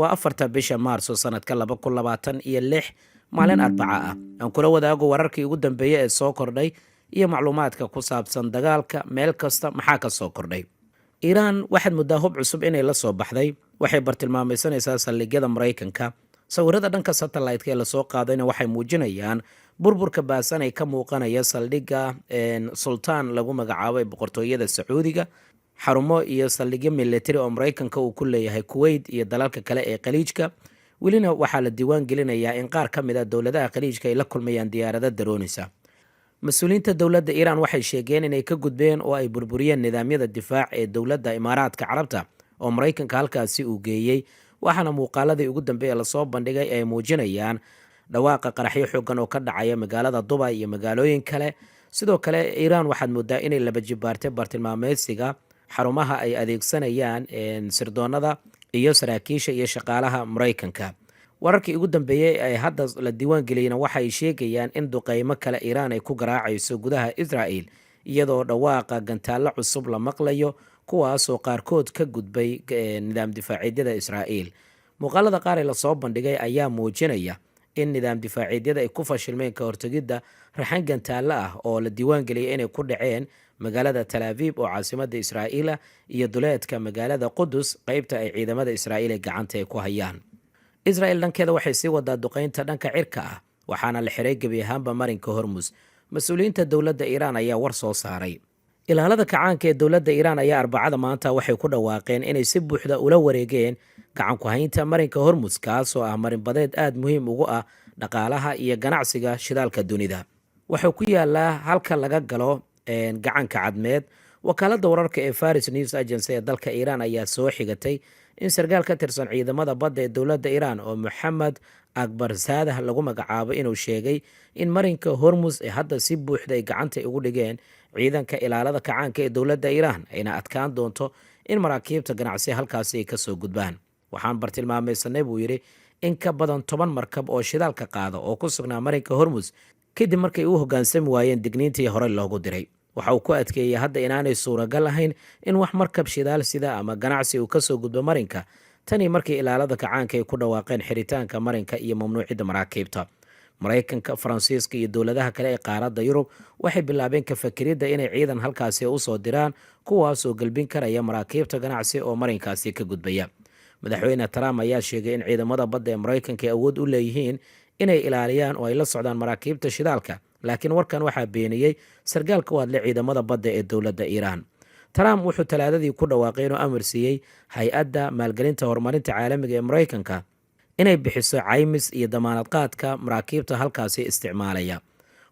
waa 4 bisha Maarso sanadka 2026 maalin Arbaca ah. Aan kula wadaago wararkii ugu dambeeyay ee soo kordhay iyo macluumaadka ku saabsan dagaalka meel kasta maxaa ka soo kordhay. Iiraan waxay muddaa hub cusub inay la soo baxday, waxay bartilmaamaysanaysaa saldhigyada Mareykanka. Sawirada dhanka satellite-ka ee la soo qaadayna waxay muujinayaan burburka baasan ay ka muuqanaya saldhigga Sultan lagu magacaabay boqortooyada Sacuudiga, xarumo iyo saldhigyo military oo Mareykanka uu ku leeyahay Kuwait iyo dalalka kale ee Khaliijka. Welina waxaa la diiwaan gelinayaa in qaar ka mid ah dowladaha Khaliijka ay la kulmayaan diyaarado daroonaysa. Mas-uuliyiinta dowladda Iiraan waxay sheegeen inay ka gudbeen oo ay burburiyeen nidaamyada difaac ee dowladda Imaaraadka Carabta oo Mareykanka halkaasi uu geeyey, waxaana muuqaaladii ugu dambeeyay la soo bandhigay ay muujinayaan dhawaaqa qaraxyo xooggan oo ka dhacaya magaalada Dubai iyo magaalooyin kale. Sidoo kale Iiraan waxaad moodaa inay laba jibaartay bartilmaameedsiga xarumaha ay adeegsanayaan sirdoonada iyo saraakiisha iyo shaqaalaha Mareykanka. Wararkii ugu dambeeyay ee hadda la diiwaan geliyayna waxay sheegayaan in duqeymo kale Iiraan ay ku garaacayso gudaha Israa'iil, iyadoo dhawaaqa gantaalo cusub la maqlayo kuwaasoo qaarkood ka gudbay nidaam difaaciidyada Israa'iil. Muuqaalada qaar ee la soo bandhigay ayaa muujinaya in nidaam difaaciidyada ay ku fashilmeen ka hortagidda raxan gantaalo ah oo la diiwaan geliyay inay ku dhaceen magaalada Tel Aviv oo caasimadda Israa'iil ah iyo duleedka magaalada Qudus, qaybta ay ciidamada Israa'iil gacanta ay ku hayaan. Israa'iil dhankeeda waxay sii wadaa duqeynta dhanka cirka ah, waxaana la xiray gebi ahaanba marinka Hormuz. Mas-uuliyiinta dowladda Iiraan ayaa war soo saaray. Ilaalada kacaanka ee dowladda Iiraan ayaa Arbacada maanta waxay ku dhawaaqeen inay si buuxda ula wareegeen gacan ku haynta marinka Hormuz, kaasoo ah marin badeed aad muhiim ugu ah dhaqaalaha iyo ganacsiga shidaalka dunida. Wuxuu ku yaalaa halka laga galo gacanka cadmeed. Wakaaladda wararka ee Faris News Agency ee dalka Iiraan ayaa soo xigatay in sarkaal ka tirsan ciidamada badda ee dowladda Iiraan oo Mohammed Akbarzadeh lagu magacaabo inuu sheegay in marinka Hormuz ee hadda si buuxda ay gacanta ugu dhigeen ciidanka ilaalada kacaanka ee dowladda Iiraan, ayna adkaan doonto in maraakiibta ganacsi halkaasi ay ka soo gudbaan. Waxaan bartilmaamaysanay buu yidhi in ka badan 10 markab oo shidaalka qaada oo ku sugnaa marinka Hormuz kadib markay u hoggaansami waayeen digniintii hore loogu diray. Waxa uu ku adkeeyay hadda inaanay suuragal ahayn in wax markab shidaal sida ama ganacsi uu ka soo gudbo marinka, tani markii ilaalada kacaanka ay ku dhawaaqeen xiritaanka marinka iyo mamnuucidda maraakiibta. Mareykanka, Faransiiska iyo dowladaha kale ee qaaradda Yurub waxay bilaabeen ka fakiridda inay ciidan halkaasi u soo diraan, kuwaasoo galbin karaya maraakiibta ganacsi oo marinkaasi ka gudbaya. Madaxweyne Trump ayaa sheegay in ciidamada badda ee Mareykanka ay awood u leeyihiin inay ilaaliyaan oo ay la socdaan maraakiibta shidaalka, laakiin warkan waxaa beeniyey sarkaalka u hadlay ciidamada badda ee dowladda Iiraan. Trump wuxuu Talaadadii ku dhawaaqay inuu amar siiyey hay-adda maalgelinta horumarinta caalamiga ee Mareykanka inay bixiso caymis iyo damaanad qaadka maraakiibta halkaasi isticmaalaya.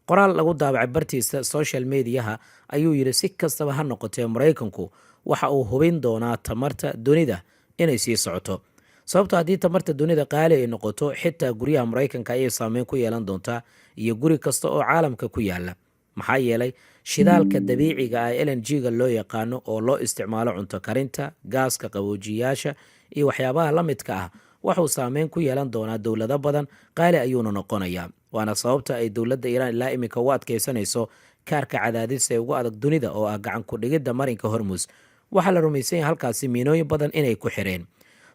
Qoraal lagu daabacay bartiisa social mediaha ayuu yidhi si kastaba ha noqotee Mareykanku waxa uu hubin doonaa tamarta dunida inay sii socoto. Sababtoo haddii tamarta dunida qaali ay noqoto, xitaa guryaha Mareykanka ayay saameyn ku yeelan doontaa iyo guri kasta oo caalamka ku yaala. Maxaa yeelay shidaalka dabiiciga ah LNG-ga loo yaqaano oo loo isticmaalo cunto karinta, gaaska qaboojiyayaasha iyo waxyaabaha la midka ah wuxuu saameyn ku yeelan doonaa dowlado badan, qaali ayuuna noqonayaa. Waana sababta ay dowladda Iiraan ilaa iminka u adkaysanayso kaarka cadaadis ee ugu adag dunida oo ah gacan ku dhigidda marinka Hormuz. Waxaa la rumaysan yahay halkaasi miinooyin badan inay ku xireen.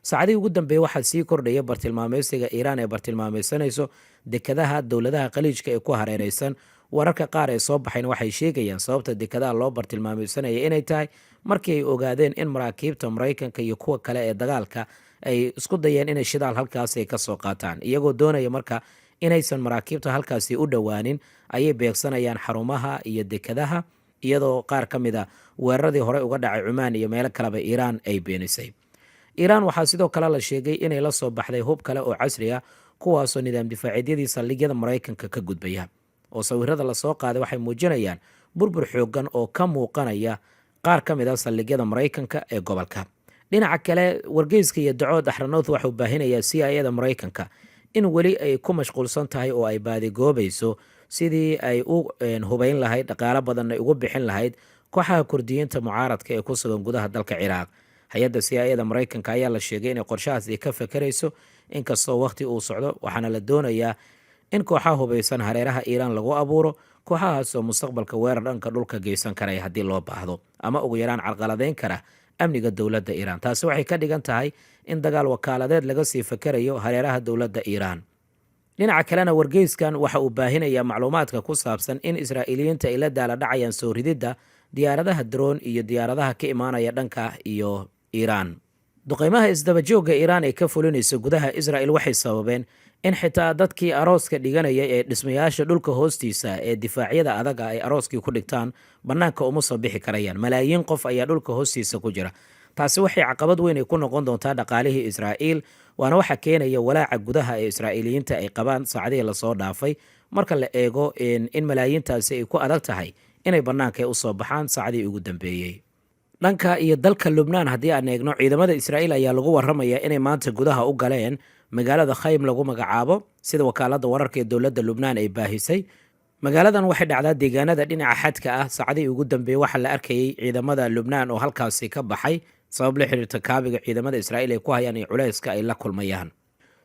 Saacadii ugu dambeeyay waxaa sii kordhaya bartilmaameedsiga Iiraan ee bartilmaameedsanayso dekadaha dowladaha Khaliijka ee ku hareeraysan. Wararka qaar ee soo baxayna waxay sheegayaan sababta dekadaha loo bartilmaameedsanaya inay tahay markii ay ogaadeen in maraakiibta Mareykanka iyo kuwa kale ee dagaalka ay isku dayeen inay shidaal halkaasi ay ka soo qaataan, iyagoo doonaya marka inaysan maraakiibta halkaasi u dhowaanin ayay beegsanayaan xarumaha iyo dekadaha, iyadoo qaar ka mid a weeraradii hore uga dhacay Cumaan iyo meelo kaleba Iiraan ay beenisay. Iiraan waxaa sidoo kale la sheegay inay la soo baxday hub kale oo casri ah, kuwaasoo nidaam difaaciidyadii saldhigyada Mareykanka ka gudbaya. oo sawirada la soo qaaday waxay muujinayaan burbur xooggan oo ka muuqanaya qaar ka mid ah saldhigyada Mareykanka ee gobolka. Dhinaca kale, wargeyska iyo dacood Axranoth waxuu baahinayaa CIA-da Mareykanka in weli ay ku mashquulsan tahay oo ay baadigoobayso sidii ay u hubayn lahayd dhaqaale badan ay ugu bixin lahayd kooxaha Kurdiyiinta mucaaradka ee ku sugan gudaha dalka Ciraaq. Hay-adda CIA-da Mareykanka ayaa la sheegay inay qorshahaasi ka fakarayso, inkastoo waqti uu socdo, waxaana la doonayaa in kooxaha hubaysan hareeraha Iiraan lagu abuuro, kooxahaas oo mustaqbalka weerar dhanka dhulka geysan karaya haddii loo baahdo, ama ugu yaraan carqaladeyn kara amniga dowladda iiraan. taasi waxay ka dhigan tahay in dagaal wakaaladeed laga sii fakarayo hareeraha dowladda iiraan. dhinaca kalena wargeyskan waxa uu baahinayaa macluumaadka ku saabsan in israa'iiliyiinta ay la daala dhacayaan soo rididda diyaaradaha daroon iyo diyaaradaha ka imaanaya dhanka iyo iiraan. duqaymaha isdabajooga iiraan ee ka fulinaysa gudaha israa'il waxay sababeen in xitaa dadkii arooska dhiganaya ee dhismayaasha dhulka hoostiisa ee difaacyada adaga ay arooskii ku dhigtaan bannaanka uma soo bixi karayaan. malaayiin qof ayaa dhulka hoostiisa ku jira. taasi waxay caqabad weyn ay ku noqon doontaa dhaqaalihii israa'iil, waana waxa keenaya walaaca gudaha ee israa'iiliyiinta ay qabaan saacadihii lasoo dhaafay marka la eego in malaayiintaasi ay ku adag tahay inay bannaanka u soo baxaan saacadihii ugu dambeeyey. dhanka iyo dalka lubnaan haddii aan eegno, ciidamada israa'iil ayaa lagu warramayaa inay maanta gudaha u galeen magaalada khaym lagu magacaabo, sida wakaaladda wararka ee dowladda lubnaan ay baahisay. magaaladan waxay dhacdaa deegaanada dhinaca xadka ah. saacadihii ugu dambeeyey waxaa la arkayay ciidamada lubnaan oo halkaasi ka baxay sabab la xiriirta kaabiga ciidamada israa'iil ay ku hayaan iyo culayska ay la kulmayaan.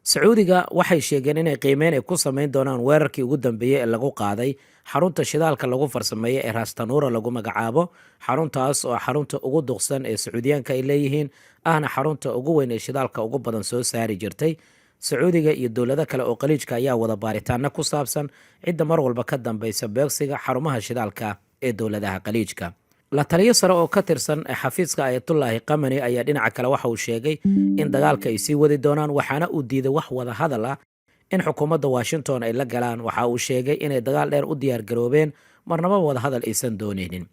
sacuudiga waxay sheegeen inay qiimeyn ay ku samayn doonaan weerarkii ugu dambeeyey ee lagu qaaday xarunta shidaalka lagu farsameeyo ee rastanuura lagu magacaabo. xaruntaas oo xarunta ugu duqsan ee sacuudiyaanka ay leeyihiin, ahna xarunta ugu weyn ee shidaalka ugu badan soo saari jirtay. sacuudiga iyo dowlado kale oo khaliijka ayaa wada baaritaano ku saabsan cidda mar walba ka dambaysa beegsiga xarumaha shidaalka ee dowladaha khaliijka. la taliyo sare oo ka tirsan xafiiska ayatullaahi qamani ayaa dhinaca kale waxa uu sheegay in dagaalka ay sii wadi doonaan, waxaana uu diiday wax wada hadal ah in xukuumadda washington ay la galaan. waxa uu sheegay inay dagaal dheer u diyaargaroobeen, marnaba wada hadal aysan doonaynin.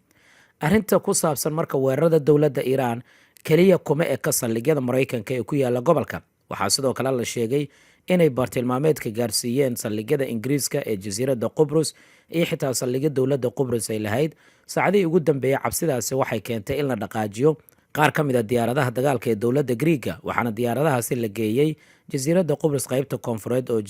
arrinta ku saabsan marka weerarada dowladda iiraan keliya kuma eka saldhigyada maraykanka ee ku yaala gobolka. waxaa sidoo kale la sheegay inay bartilmaameedka gaarsiiyeen saldhigyada ingiriiska ee jasiiradda qubrus iyo xitaa saldhigyo dowladda qubrus ay lahayd. saacadihii ugu dambeeyey cabsidaasi waxay keentay in la dhaqaajiyo qaar ka mid a diyaaradaha dagaalka ee dowladda griiga, waxaana diyaaradahaasi la geeyey jasiiradda qubrus qaybta koonfureed oo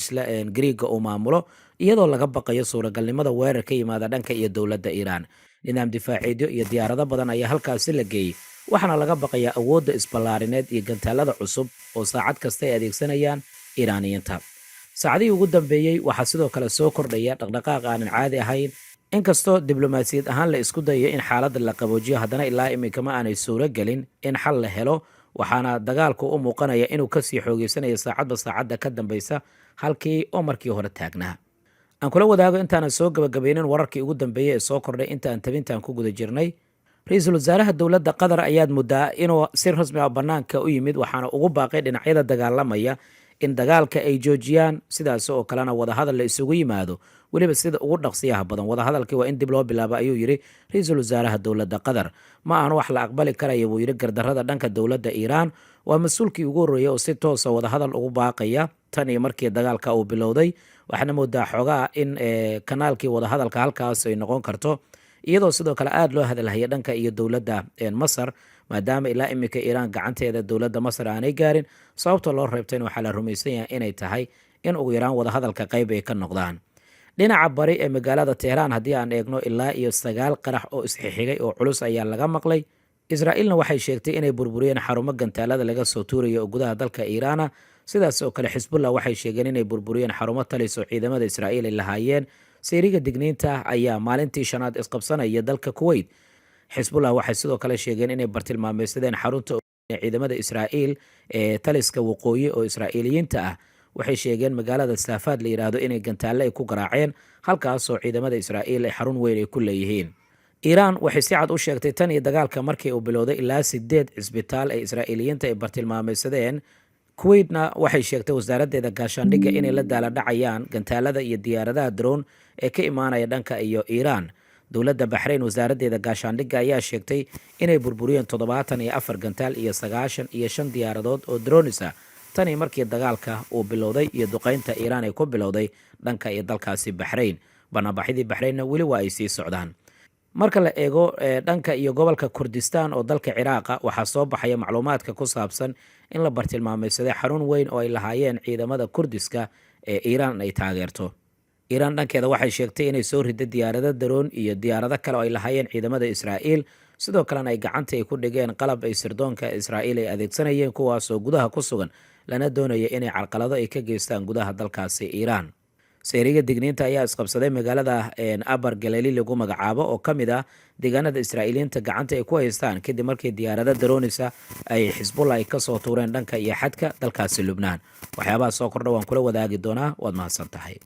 griiga uu maamulo, iyadoo laga baqayo suuragalnimada weerar ka yimaada dhanka iyo dowladda iiraan. nidaam difaaciidyo iyo diyaarado badan ayaa halkaasi la geeyey, waxaana laga baqayaa awoodda isballaarineed iyo gantaalada cusub oo saacad kasta ay adeegsanayaan iiraaniyiinta. saacadihii ugu dambeeyey waxaa sidoo kale soo kordhaya dhaqdhaqaaq aanan caadi ahayn. inkastoo diblomaasiyad ahaan la isku dayayo in xaaladda la qaboojiyo, haddana ilaa iminkama aanay suuro gelin in xal la helo, waxaana dagaalku u muuqanaya inuu kasii xoogeysanayo saacadba saacadda ka dambaysa halkii oo markii hore taagnaa. aan kula wadaago intaanan soo gabagabaynin wararkii ugu dambeeyey ee soo kordhay intaan tabintaan ku guda jirnay. ra-iisul wasaaraha dowladda qatar ayaad muddaa inuu si rasmi ah bannaanka u yimid, waxaana ugu baaqay dhinacyada dagaalamaya in dagaalka ay joojiyaan, sidaas oo kalena wadahadal la isugu yimaado, weliba sida ugu dhaqsiyaha badan. wadahadalkii waa in dib loo bilaabo ayuu yidhi ra-iisul wasaaraha dowladda qatar. ma ahan wax la aqbali karaya buu yidhi gardarrada dhanka dowladda iiraan. waa mas-uulkii ugu horreeyay oo si toosa wadahadal ugu baaqaya tan iyo markii dagaalka uu bilowday. waxaana moodaa xoogaa in kanaalkii wadahadalka halkaas ay noqon karto, iyadoo sidoo kale aada loo hadalhaya dhanka iyo dowladda masar, maadaama ilaa iminka iiraan gacanteeda dowladda masar aanay gaarin. sababta loo reebtayna waxaa la rumaysan yahay inay tahay in ugu yaraan wadahadalka qayb ay ka noqdaan. dhinaca bari ee magaalada tehraan haddii aan eegno, ilaa iyo 9 qarax oo isxixigay oo culus ayaa laga maqlay. israa'iilna waxay sheegtay inay burburiyeen xarumo gantaalada laga soo tuurayo oo gudaha dalka iiraana. sidaas oo kale xisbullah waxay sheegeen inay burburiyeen xarumo talis oo ciidamada israa'iil ay lahaayeen. seeriga digniinta ayaa maalintii 5aad isqabsanaya dalka kuwait. xisbullah waxay sidoo kale sheegeen inay bartilmaameysadeen xarunta ciidamada israa'iil ee taliska waqooyi oo israa'iiliyiinta ah. waxay sheegeen magaalada saafaad la yidhaahdo inay gantaalle ay ku garaaceen, halkaasoo ciidamada israa'iil ay xarun weyn ay ku leeyihiin. iiraan waxay si cad u sheegtay tan iyo dagaalka markii uu bilowday ilaa 8 cisbitaal ee israa'iiliyiinta ay bartilmaameysadeen. kuwaitna waxay sheegtay wasaaraddeeda gaashaandhigga inay la daala dhacayaan gantaalada iyo diyaaradaha droon ee ka imaanaya dhanka iyo iiraan. dowladda baxrayn wasaaraddeeda gaashaandhigga ayaa sheegtay inay burburiyeen 74 gantaal iyo 95 diyaaradood oo dronis ah tanii markii dagaalka uu bilowday iyo duqaynta iiraan ay ku bilowday dhanka iyo dalkaasi baxrayn. banaanbaxyadii baxraynna weli waa ay sii socdaan. marka la eego dhanka iyo gobolka kurdistaan oo dalka ciraaqa, waxaa soo baxaya macluumaadka ku saabsan in la bartilmaameysaday xarun weyn oo ay lahaayeen ciidamada kurdiska ee iiraan ay taageerto. iiraan dhankeeda waxay sheegtay inay soo riday diyaarado daroon iyo diyaarado kale oo ay lahaayeen ciidamada israa'iil. sidoo kalena ay gacanta ay ku dhigeen qalab ay sirdoonka israa'iil ay adeegsanayeen, kuwaasoo gudaha ku sugan lana doonaya inay carqalado ay ka geystaan gudaha dalkaasi iiraan. seeriga digniinta ayaa isqabsaday magaalada abar galili lagu magacaabo oo ka mid ah deegaanada israa'iiliyiinta gacanta ay ku haystaan kadib markii diyaarada daroonisa ay xisbullah ay kasoo tuureen dhanka iyo xadka dalkaasi lubnaan. waxyaabaha soo kordha waan kula wadaagi doonaa. waad mahadsan tahay.